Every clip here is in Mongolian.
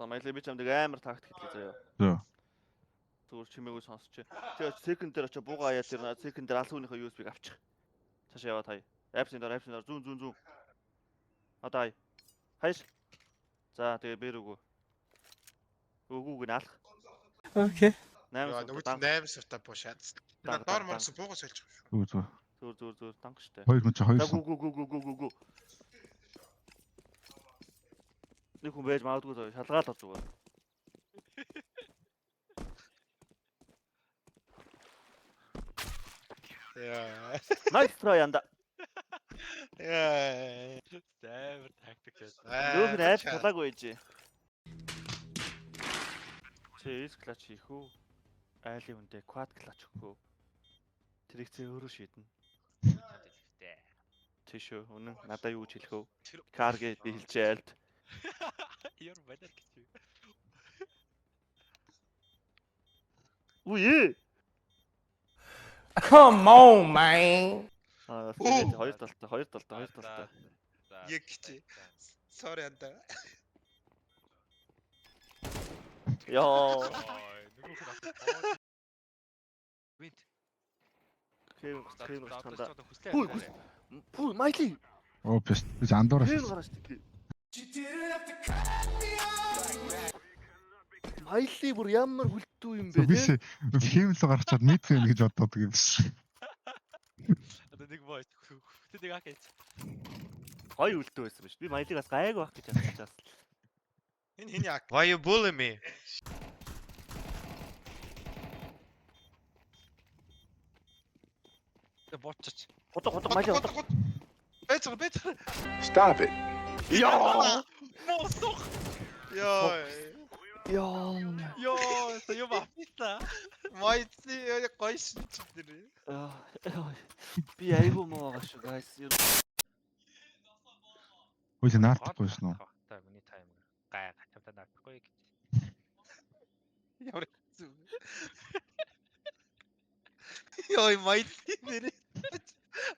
Маяглаа би ч амдаг амар тактик хэлээ заяа. Зөө. Зүгээр чимээгүй сонсч. Тэгээ секонд дээр очиж бууга аяа тэр секонд дээр алхууныхаа USB-г авчих. Цаашаа яваад хай. Апсын дор зүүн. Одоо хай. Хайш. За тэгээ бэр өгөө. Өгөөг нь алах. Окей. 8 сартаа буушаад. Доор морс буугаас олж байгаа шүү. Зөө. Зүр танк штэ. 2 мөч 2. Гү. Нэг хүн байж магадгүй шалгаал бол зүгээр. Яа. Nice try янда. Яа. Амар тактик гэж. Нөх найз талаагүй ээж. Чи клач хийх үү? Айлын үндэ quad clutch өгөх үү? Тэрийг зэ өөрөө шийднэ. Тийшөө үнэн надаа юу ч хэлэх вэ? Каргээ би хэлжээ айлд. Яр бадал гэж. Үе. Come on, man. Хоёр талтай. Яг чи. Sorry анда. Яа. Винт. Кэм танда. Хүй. Пүү майли. Оо пест. Би андуураас. Кэм гараш тий. Майли бүр ямар хүлтүү юм бэ Би те? хэмлээ гарчаад мэдэх юм гэж боддог юм биш. Одоо нэг боо. Тэдэг акэж. Гой үлдээ байсан биш. Би маялыг бас гайг байх гэж бодчихсан. Энэ хиний ак. Why you bully me? Тэ боцч. Хото маялыг хото. Бэтэр. Stop it. Яа. Мосох. Яа. Ёо, сая бафита. Майци гоё шинж дэр. Би айгуу муу байгаа шүү guys. Үгүй наалтахгүй шнэ. Та миний тайм гай гатамта наахгүй гэж. Ямар зү. Яа, майци нэр.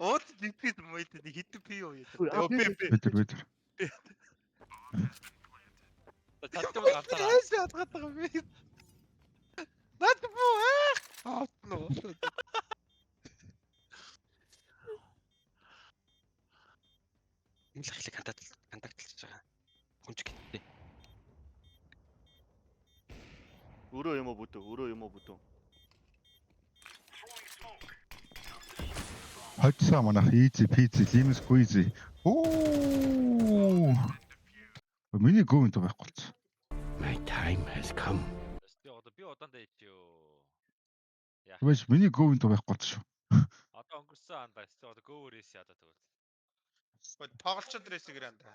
От дипит майци хитэн пи юу яа. Бэтэр. Татдаг гавтаа. Яа, хатгаа би. Над боо аа. Ноо. Энэ л ахлыг контактлж байгаа. Хүнч гэтээ. Өрөө юм уу бүдүү? Хоцсоо манайх easy peasy lemon squeezy. Оо. Миний говьд байхгүй болчих. My time has come. Би удаандаа ичөө. Яа. Биш миний говьд байхгүй болчих шүү. Одоо өнгөрсөн андаа одоо гөөрөөс ядаа тэгвэл. Тоглолцоо дээрээс гэр анда.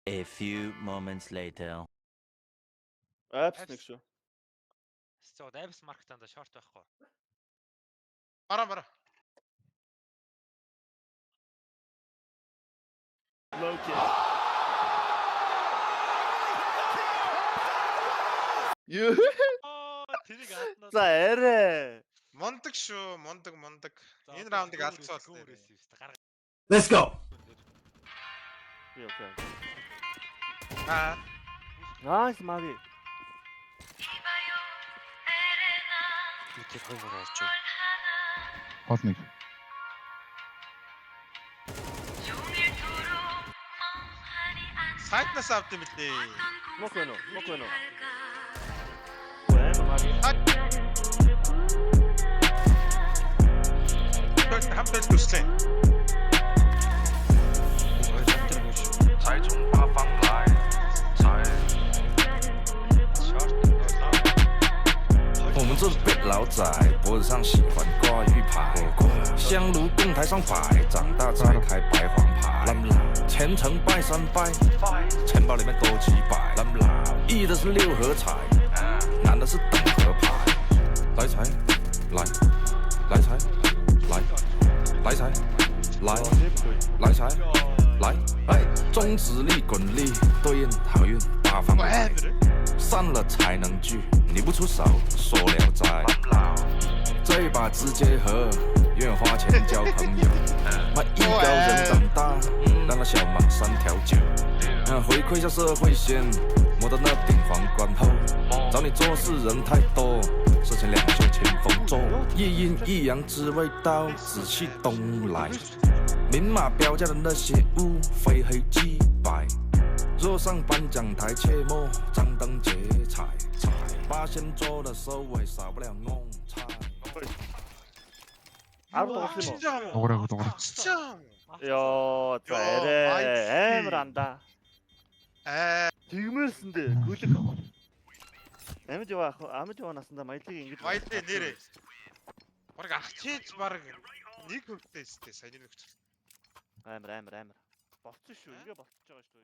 A few moments later. Апс нэг шүү. Одоо Apps market андаа short байхгүй. Бара. Локи. Юу? Тэрийг алднаа. За арай. Мондог шүү, мондог. Энэ раундыг алдцсан бол. Let's go. Яа. Аа. Nice маги. Тэр хоёр орж. Хол нэг. Сайтнаас авт юм лээ. Моконо. Вэ маги. Хамтдаа төслөө. 才从八方来，才。我们这辈老仔脖子上喜欢挂玉牌，香炉供台上摆，长大才开白黄牌。虔诚拜三拜，钱包里面多几百。一的是六合彩，男的是等合牌。来财，来财，来财，来财。来，中指力、滚力对应好运八方来，散了才能聚，你不出手说了斋。这把直接和，愿花钱交朋友。艺高人长大，让他小马3条9。回馈下社会先，摸到那顶皇冠后，你做事人太多，事情两袖清风做，一阴一阳之谓道，紫气东来。明码标价的那些物，非黑即白。若上颁奖台，切莫张灯结彩。八仙桌的收尾少不了弄菜。 알았어, 없지 뭐. 진짜 뭐. 너그라고 너그라. 진짜. 야, 잘해. 마이티. Амар андаа. 에, Тэгмэрсэндээ гүлэг. Амьд яваа насандаа маялыг ингэж 마이트 нэрэ. Бараг ахчиж бараг нэг хөвгтэй сте сайн нэг хөвгтэй. амар. Болцсон шүү. Ингээ болчихж байгаа шүү.